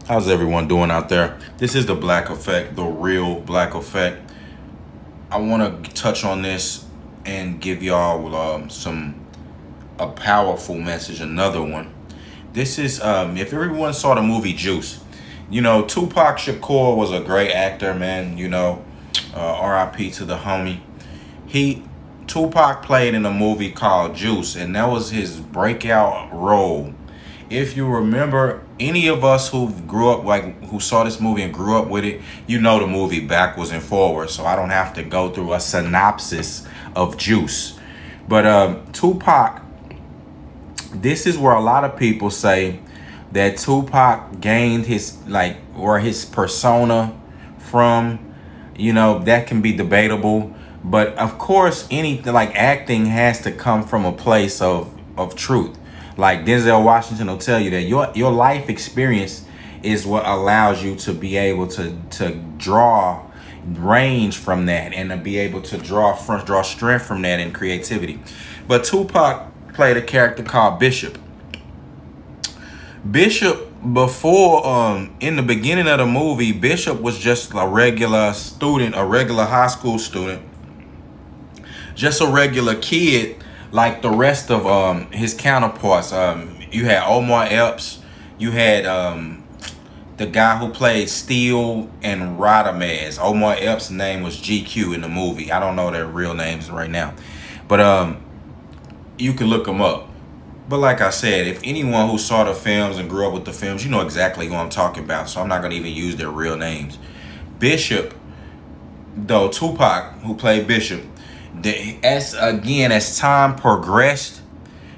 How's everyone doing out there? This is the Black Effect, the real Black Effect. I want to touch on this and give y'all some a powerful message. Another one. This is if everyone saw the movie Juice, Tupac Shakur was a great actor, man. R.I.P. to the homie. He Tupac played in a movie called Juice, and that was his breakout role. If you remember, any of us who grew up, like who saw this movie and grew up with it, you know the movie backwards and forwards. So I don't have to go through a synopsis of Juice. But Tupac, this is where a lot of people say that Tupac gained his or his persona from. That can be debatable. But of course, anything like acting has to come from a place of truth. Like Denzel Washington will tell you that your life experience is what allows you to be able to draw range from that and to be able to draw strength from that and creativity. But Tupac played a character called Bishop. Bishop, before in the beginning of the movie, Bishop was just a regular student, a regular high school student, just a regular kid like the rest of his counterparts. You had Omar Epps, you had the guy who played Steel and Radamez. Omar Epps' name was GQ in the movie. I don't know their real names right now, but you can look them up. But like I said, if anyone who saw the films and grew up with the films, you know exactly who I'm talking about. So I'm not going to even use their real names. Bishop, though, Tupac, who played Bishop, as time progressed,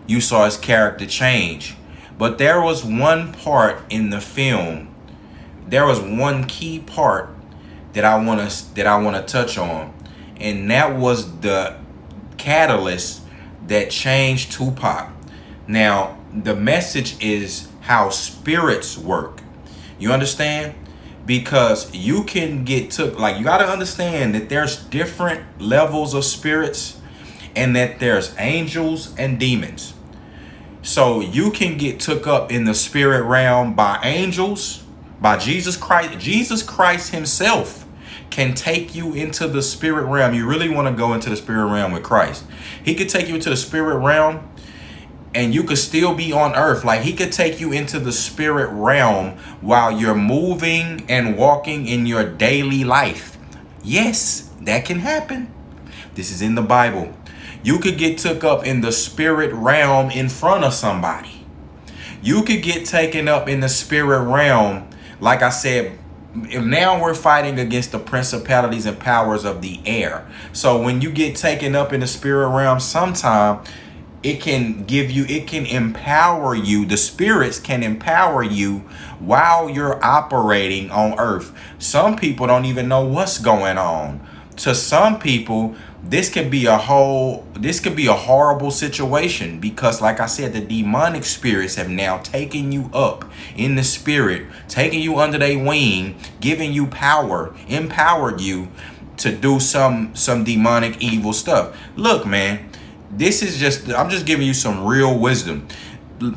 you saw his character change. But there was one part in the film, there was one key part that I want to touch on, and that was the catalyst that changed Tupac. Now, the message is how spirits work. You understand? Because you can get took, like you got to understand that there's different levels of spirits and that there's angels and demons. So you can get took up in the spirit realm by angels, by Jesus Christ. Jesus Christ himself can take you into the spirit realm. You really want to go into the spirit realm with Christ. He could take you into the spirit realm and you could still be on earth. Like he could take you into the spirit realm while you're moving and walking in your daily life. Yes, that can happen. This is in the Bible. You could get took up in the spirit realm in front of somebody. You could get taken up in the spirit realm. Like I said, now we're fighting against the principalities and powers of the air. So when you get taken up in the spirit realm, sometime it can empower you. The spirits can empower you while you're operating on earth. Some people don't even know what's going on. To some people, this could be a horrible situation because, like I said, the demonic spirits have now taken you up in the spirit, taking you under their wing, giving you power, empowered you to do some demonic evil stuff. Look, man. I'm just giving you some real wisdom.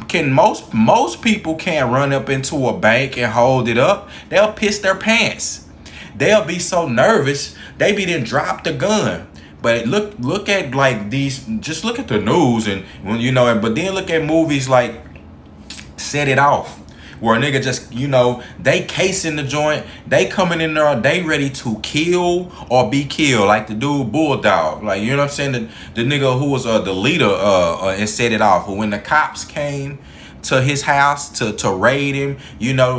Can most people can't run up into a bank and hold it up. They'll piss their pants. They'll be so nervous they be then drop the gun. But look at like these. Just look at the news and but then look at movies like Set It Off, where a nigga just, they casing the joint, they coming in there, they ready to kill or be killed, like the dude Bulldog, like, you know what I'm saying, the nigga who was the leader and Set It Off, who when the cops came to his house to raid him,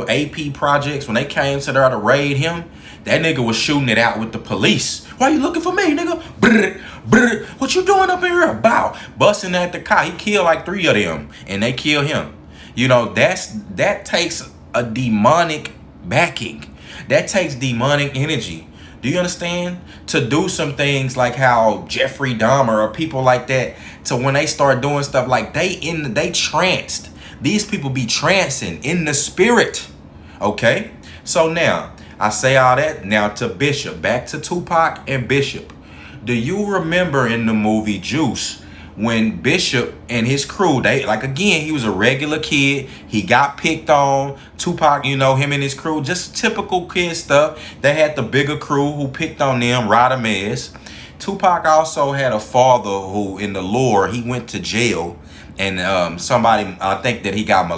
AP Projects, when they came to there to raid him, that nigga was shooting it out with the police. Why you looking for me, nigga? Brr, brr, what you doing up in here about? Busting at the car. He killed like 3 of them, and they killed him. That takes a demonic backing. That takes demonic energy. Do you understand? To do some things like how Jeffrey Dahmer or people like that, to when they start doing stuff like they tranced. These people be trancing in the spirit. Okay? So now, I say all that now to Bishop. Back to Tupac and Bishop. Do you remember in the movie Juice when Bishop and his crew, they like, again, he was a regular kid. He got picked on. Tupac, you know, him and his crew, just typical kid stuff. They had the bigger crew who picked on them, Radamez. Tupac also had a father who, in the lore, he went to jail, and somebody, I think that he got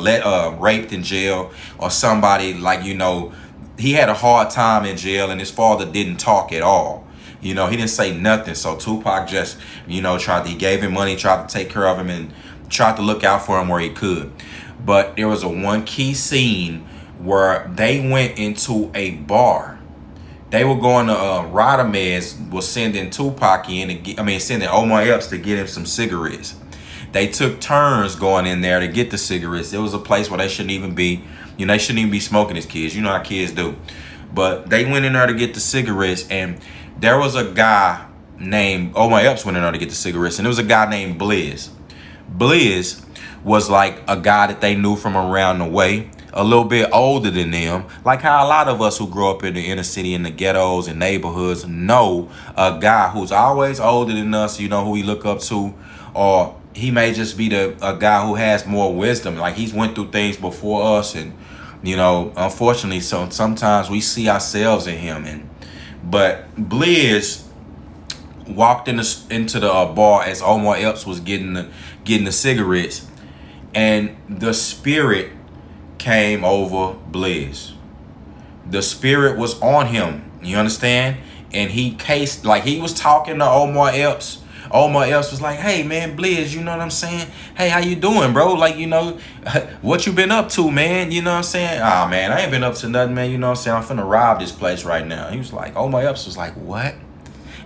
raped in jail, or somebody, like, you know, he had a hard time in jail, and his father didn't talk at all. You know, he didn't say nothing. So Tupac just, you know, he gave him money, tried to take care of him, and tried to look out for him where he could. But there was a one key scene where they went into a bar. They were going to, Radamez was sending Tupac sending Omar Epps to get him some cigarettes. They took turns going in there to get the cigarettes. It was a place where they shouldn't even be, you know, they shouldn't even be smoking as kids. You know how kids do. But they went in there to get the cigarettes, and there was a guy named Omar Epps went in there to get the cigarettes, and there was a guy named Blizz. Blizz was like a guy that they knew from around the way, a little bit older than them, like how a lot of us who grow up in the inner city, in the ghettos and neighborhoods, know a guy who's always older than us, you know, who we look up to, or he may just be a guy who has more wisdom, like he's went through things before us, and, you know, unfortunately, so sometimes we see ourselves in him. But Blizz walked into the bar as Omar Epps was getting the cigarettes, and the spirit came over Blizz. The spirit was on him. You understand? And he was talking to Omar Epps. Omar Epps was like, "Hey man, Blizz, you know what I'm saying? Hey, how you doing, bro? Like, you know, what you been up to, man? You know what I'm saying? Ah, man, I ain't been up to nothing, man. You know what I'm saying? I'm finna rob this place right now." He was like, Omar Epps was like, "What?"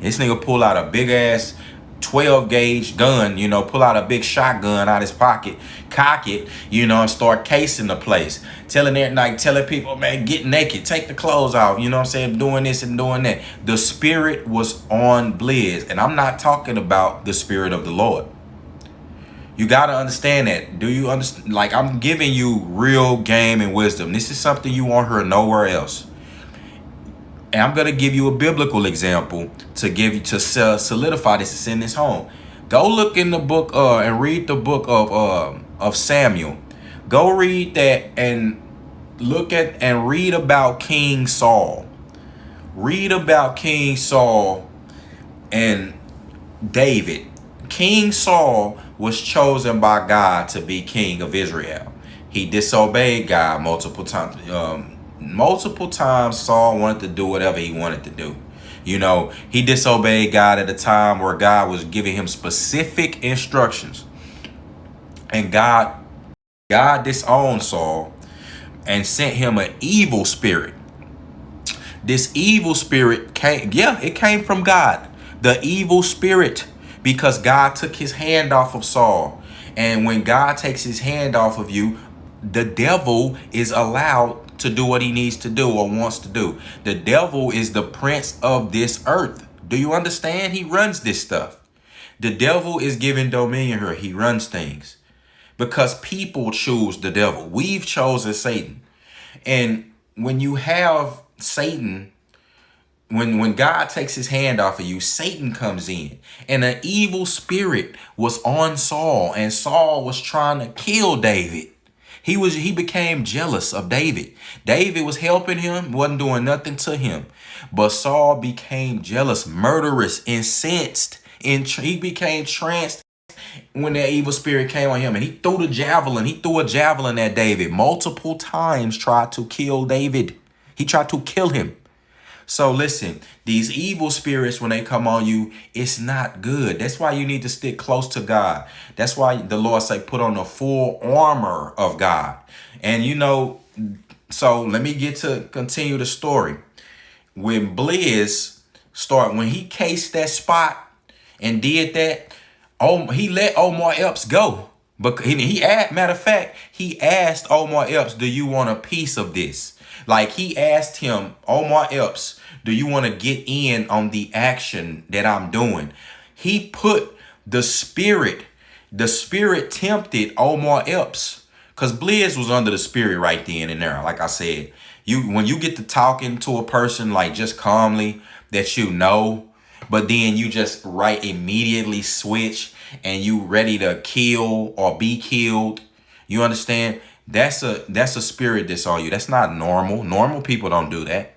This nigga pull out a big ass 12 gauge gun, you know, pull out a big shotgun out his pocket, cock it, you know, and start casing the place. Telling people, man, get naked, take the clothes off, you know what I'm saying, doing this and doing that. The spirit was on Blizz, and I'm not talking about the spirit of the Lord. You got to understand that. Do you understand? Like, I'm giving you real game and wisdom. This is something you won't hear nowhere else. And I'm going to give you a biblical example to solidify this and send this home. Go look in the book and read the book of Samuel. Go read that and look at and read about King Saul. Read about King Saul and David. King Saul was chosen by God to be king of Israel. He disobeyed God multiple times. Multiple times Saul wanted to do whatever he wanted to do. You know, he disobeyed God at a time where God was giving him specific instructions. And God disowned Saul and sent him an evil spirit. This evil spirit came from God. The evil spirit, because God took his hand off of Saul. And when God takes his hand off of you, the devil is allowed to do what he needs to do or wants to do. The devil is the prince of this earth. Do you understand? He runs this stuff. The devil is given dominion here. He runs things because people choose the devil. We've chosen Satan. And when you have Satan, when God takes his hand off of you, Satan comes in. And an evil spirit was on Saul, and Saul was trying to kill David. He became jealous of David. David was helping him, wasn't doing nothing to him. But Saul became jealous, murderous, incensed. He became tranced when that evil spirit came on him, and he threw the javelin. He threw a javelin at David multiple times, tried to kill David. He tried to kill him. So listen, these evil spirits, when they come on you, it's not good. That's why you need to stick close to God. That's why the Lord say, put on the full armor of God. And you know, so let me continue the story. When Blizz when he cased that spot and did that, he let Omar Epps go. But matter of fact, he asked Omar Epps, do you want a piece of this? Like, he asked him, Omar Epps, do you want to get in on the action that I'm doing? He put the spirit tempted Omar Epps, because Blizz was under the spirit right then and there. Like I said, when you get to talking to a person, like, just calmly, that you know, but then you just immediately switch and you ready to kill or be killed. You understand? That's a spirit that's on you. That's not normal. Normal people don't do that.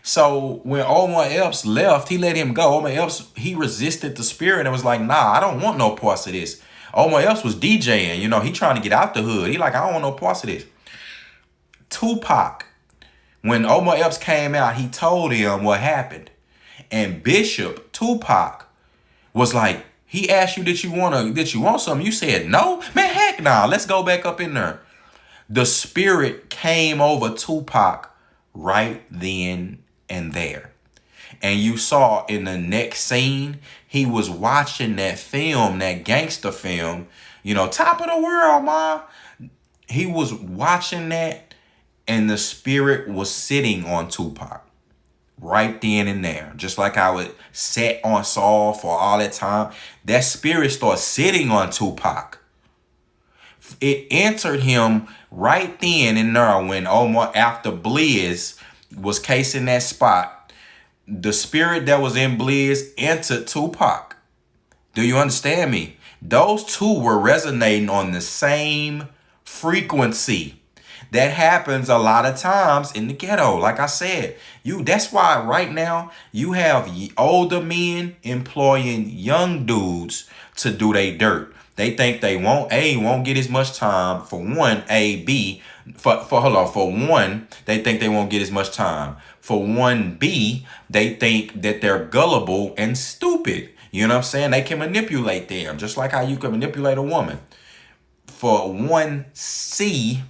So when Omar Epps left, he let him go. Omar Epps, he resisted the spirit and was like, nah, I don't want no parts of this. Omar Epps was DJing, he trying to get out the hood. He like, I don't want no parts of this. Tupac, when Omar Epps came out, he told him what happened. And Bishop, Tupac, was like, he asked you, did you want something? You said no? Man, heck nah. Let's go back up in there. The spirit came over Tupac right then and there. And you saw in the next scene, he was watching that film, that gangster film, Top of the World, ma. He was watching that, and the spirit was sitting on Tupac right then and there. Just like I would sat on Saul for all that time. That spirit started sitting on Tupac. It entered him right then and there when Omar, after Blizz was casing that spot, the spirit that was in Blizz entered Tupac. Do you understand me? Those two were resonating on the same frequency. That happens a lot of times in the ghetto. Like I said, that's why right now you have older men employing young dudes to do their dirt. They think they won't get as much time for one, for one, they think they won't get as much time. For one, B, they think that they're gullible and stupid. You know what I'm saying? They can manipulate them just like how you can manipulate a woman. For one, C,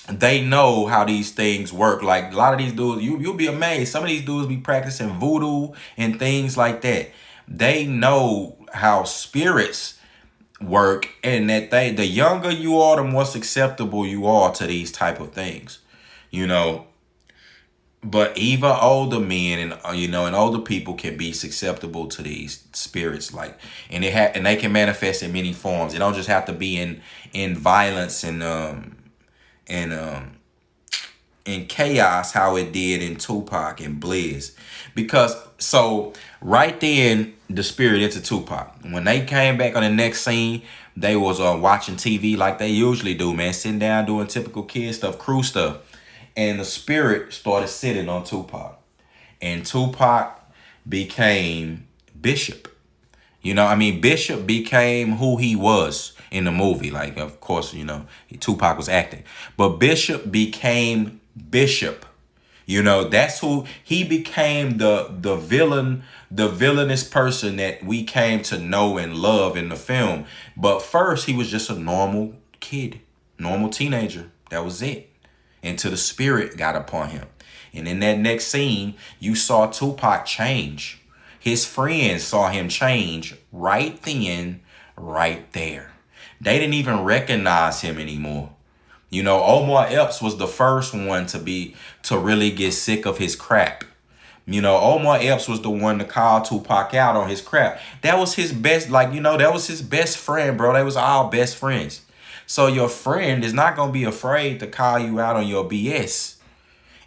they know how these things work. Like a lot of these dudes, you'll be amazed. Some of these dudes be practicing voodoo and things like that. They know how spirits work, and that the younger you are, the more susceptible you are to these type of things. But even older men and older people can be susceptible to these spirits, and they can manifest in many forms. It don't just have to be in violence and in chaos how it did in Tupac and Blizz. Because so right then the spirit into Tupac. When they came back on the next scene, they was watching TV like they usually do, man, sitting down doing typical kid stuff, crew stuff. And the spirit started sitting on Tupac. And Tupac became Bishop. Bishop became who he was in the movie. Like, of course, Tupac was acting. But Bishop became Bishop. That's who he became, the villain, the villainous person that we came to know and love in the film. But first, he was just a normal kid, normal teenager. That was it. Until the spirit got upon him. And in that next scene, you saw Tupac change. His friends saw him change right then, right there. They didn't even recognize him anymore. Omar Epps was the first one to really get sick of his crap. Omar Epps was the one to call Tupac out on his crap. That was his best, that was his best friend, bro. They was all best friends. So your friend is not going to be afraid to call you out on your BS.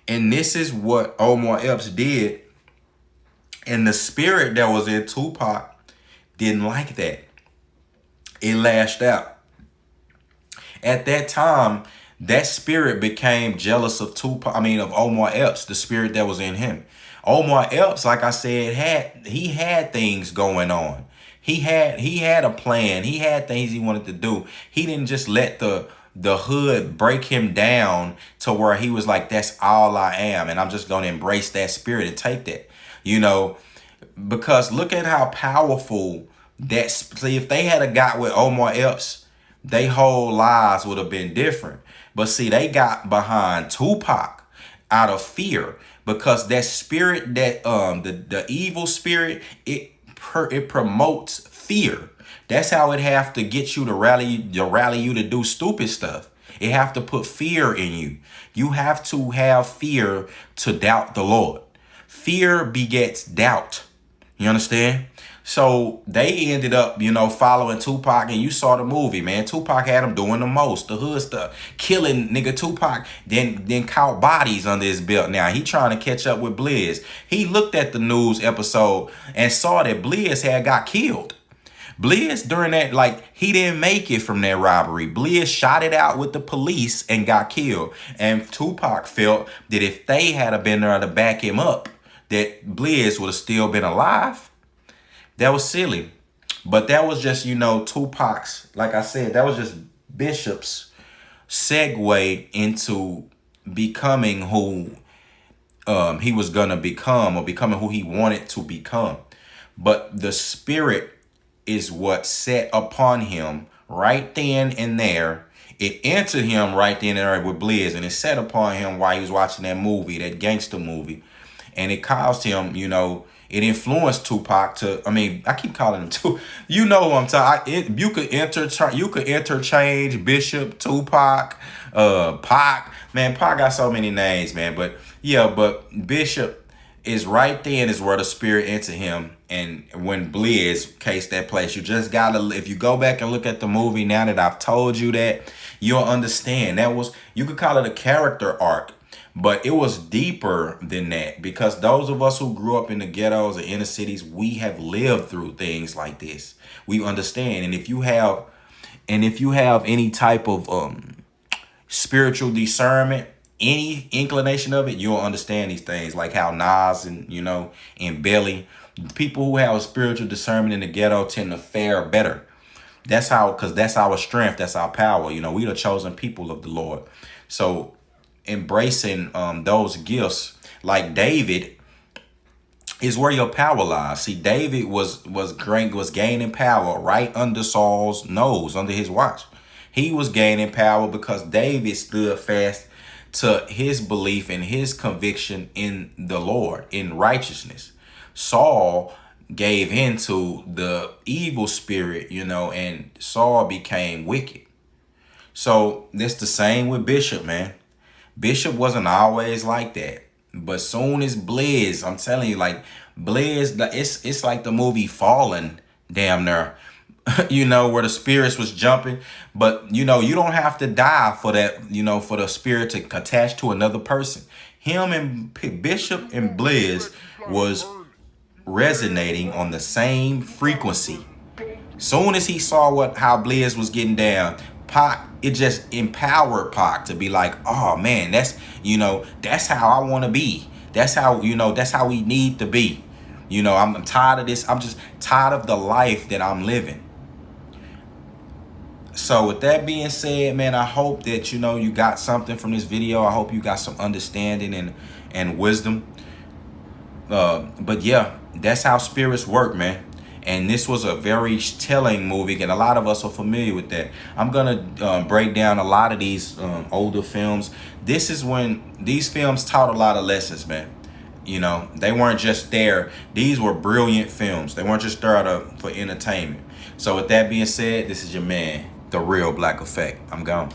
And this is what Omar Epps did. And the spirit that was in Tupac didn't like that. It lashed out. At that time, that spirit became jealous of of Omar Epps, the spirit that was in him. Omar Epps, like I said, had things going on. He had a plan. He had things he wanted to do. He didn't just let the hood break him down to where he was like, that's all I am, and I'm just going to embrace that spirit and take that. Because look at how powerful see, if they had got with Omar Epps, their whole lives would have been different. But see, they got behind Tupac out of fear, because that spirit, that the evil spirit, it promotes fear. That's how it have to get you to rally you to do stupid stuff. It have to put fear in you. You have to have fear to doubt the Lord. Fear begets doubt. You understand? So they ended up, following Tupac, and you saw the movie, man. Tupac had him doing the most, the hood stuff, killing nigga Tupac, then caught bodies under his belt. Now he trying to catch up with Blizz. He looked at the news episode and saw that Blizz had got killed. Blizz during that, like, he didn't make it from that robbery. Blizz shot it out with the police and got killed. And Tupac felt that if they had been there to back him up, that Blizz would have still been alive. That was silly. But that was just, you know, Tupac's, like I said, that was just Bishop's segue into becoming who he was gonna become, or becoming who he wanted to become. But the spirit is what set upon him right then and there. It entered him right then and there with Blizz, and it set upon him while he was watching that movie, that gangster movie. And it caused him, you know, it influenced Tupac to, I mean, I keep calling him Tupac. You know what I'm talking. You could interchange Bishop, Tupac, Pac. Man, Pac got so many names, man. But yeah, but Bishop is right then is where the spirit entered him. And when Blizz cased that place, you just gotta, if you go back and look at the movie now that I've told you that, you'll understand. That was, you could call it a character arc. But it was deeper than that, because those of us who grew up in the ghettos or inner cities, we have lived through things like this. We understand. And if you have any type of spiritual discernment, any inclination of it, you'll understand these things, like how Nas and, you know, and Belly, people who have a spiritual discernment in the ghetto tend to fare better. That's how, because that's our strength, that's our power. You know, we the chosen people of the Lord. So embracing those gifts, like David, is where your power lies. See, David was gaining power right under Saul's nose, under his watch. He was gaining power because David stood fast to his belief and his conviction in the Lord, in righteousness. Saul gave into the evil spirit, you know, and Saul became wicked. So that's the same with Bishop, man. Bishop wasn't always like that. But soon as Blizz, I'm telling you, like, Blizz, it's like the movie Fallen, damn near, you know, where the spirits was jumping. But, you know, you don't have to die for that, you know, for the spirit to attach to another person. Him and Bishop and Blizz was resonating on the same frequency. Soon as he saw how Blizz was getting down, Pac, it just empowered Pac to be like, oh man, that's, you know, that's how I want to be. That's how, you know, that's how we need to be. You know, I'm tired of this. I'm just tired of the life that I'm living. So with that being said, man, I hope that, you know, you got something from this video. I hope you got some understanding and wisdom. But yeah, that's how spirits work, man. And this was a very telling movie, and a lot of us are familiar with that. I'm going to break down a lot of these older films. This is when these films taught a lot of lessons, man. You know, they weren't just there. These were brilliant films. They weren't just there for entertainment. So with that being said, this is your man, The Real Black Effect. I'm gone.